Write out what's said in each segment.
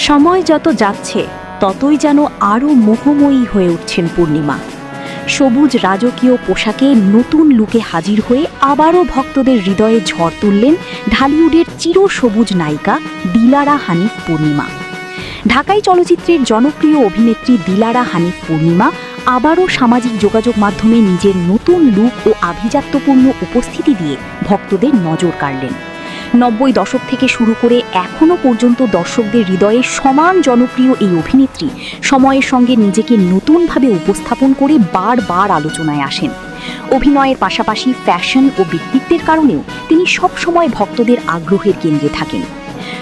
সময় যত যাচ্ছে ততই যেন আরও মোহময়ী হয়ে উঠছেন পূর্ণিমা। সবুজ রাজকীয় পোশাকে নতুন লুকে হাজির হয়ে আবারও ভক্তদের হৃদয়ে ঝড় তুললেন ঢালিউডের চিরসবুজ নায়িকা দিলারা হানিফ পূর্ণিমা। ঢাকাই চলচ্চিত্রের জনপ্রিয় অভিনেত্রী দিলারা হানিফ পূর্ণিমা আবারও সামাজিক যোগাযোগ মাধ্যমে নিজের নতুন লুক ও আভিজাত্যপূর্ণ উপস্থিতি দিয়ে ভক্তদের নজর কাড়লেন। 90 দশক থেকে শুরু করে এখনও পর্যন্ত দর্শকদের হৃদয়ে সমান জনপ্রিয় এই অভিনেত্রী সময়ের সঙ্গে নিজেকে নতুনভাবে উপস্থাপন করে বারবার আলোচনায় আসেন। অভিনয়ের পাশাপাশি ফ্যাশন ও ব্যক্তিত্বের কারণেও তিনি সবসময় ভক্তদের আগ্রহের কেন্দ্রে থাকেন।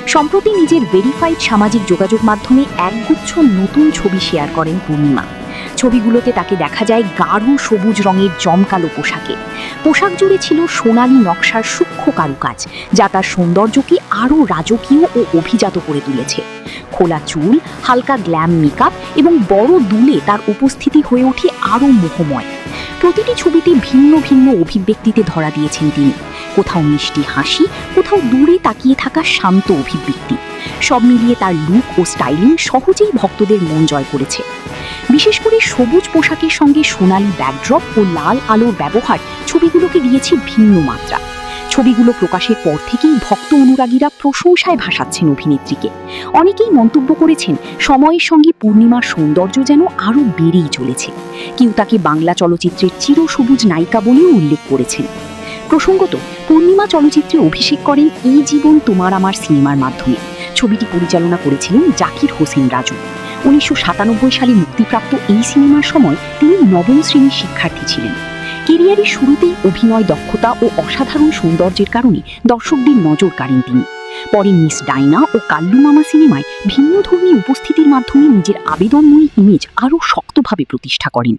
সম্প্রতি নিজের ভেরিফাইড সামাজিক যোগাযোগ মাধ্যমে একগুচ্ছ নতুন ছবি শেয়ার করেন পূর্ণিমা। ছবিগুলোতে তাকে দেখা যায় গাঢ় সবুজ রঙের জমকালো পোশাকে। পোশাক জুড়ে ছিল সোনালী নকশার সূক্ষ্ম কারুকাজ, যা তার সৌন্দর্যকে আরও রাজকীয় ও অভিজাত করে তুলেছে। খোলা চুল, হালকা গ্ল্যাম মেকআপ এবং বড় দুলে তার উপস্থিতি হয়ে ওঠে আরও মোহময়। প্রতিটি ছবিতে ভিন্ন ভিন্ন অভিব্যক্তিতে ধরা দিয়েছেন তিনি। কোথাও মিষ্টি হাসি, কোথাও দূরে তাকিয়ে থাকা শান্ত অভিব্যক্তি। সব মিলিয়ে তার লুক ও স্টাইলিং সহজেই ভক্তদের মন জয় করেছে। বিশেষ করে সবুজ পোশাকের সঙ্গে সোনালি ব্যাকড্রপ ও লাল আলোর ব্যবহার ছবিগুলোকে দিয়েছে ভিন্ন মাত্রা। ছবিগুলো প্রকাশের পর থেকেই ভক্ত অনুরাগীরা প্রশংসায় ভাসাচ্ছেন অভিনেত্রীকে। অনেকেই মন্তব্য করেছেন সময়ের সঙ্গে পূর্ণিমার সৌন্দর্য যেন আরও বেড়েই চলেছে। কেউ তাকে বাংলা চলচ্চিত্রের চিরসবুজ নায়িকা বলেও উল্লেখ করেছেন। প্রসঙ্গত, পূর্ণিমা চলচ্চিত্রে অভিষেক করেন এই জীবন তোমার আমার সিনেমার মাধ্যমে। ছবিটি পরিচালনা করেছিলেন জাকির হোসেন রাজু। 1997 সালে মুক্তিপ্রাপ্ত এই সিনেমার সময় তিনি নবম শ্রেণীর শিক্ষার্থী ছিলেন। কেরিয়ারের শুরুতেই অভিনয় দক্ষতা ও অসাধারণ সৌন্দর্যের কারণে দর্শকদের নজর কাড়েন তিনি। পরে মিস ডাইনা ও কাল্লু মামা সিনেমায় ভিন্নধর্মী উপস্থিতির মাধ্যমে নিজের আবেদনময়ী ইমেজ আরও শক্তভাবে প্রতিষ্ঠা করেন।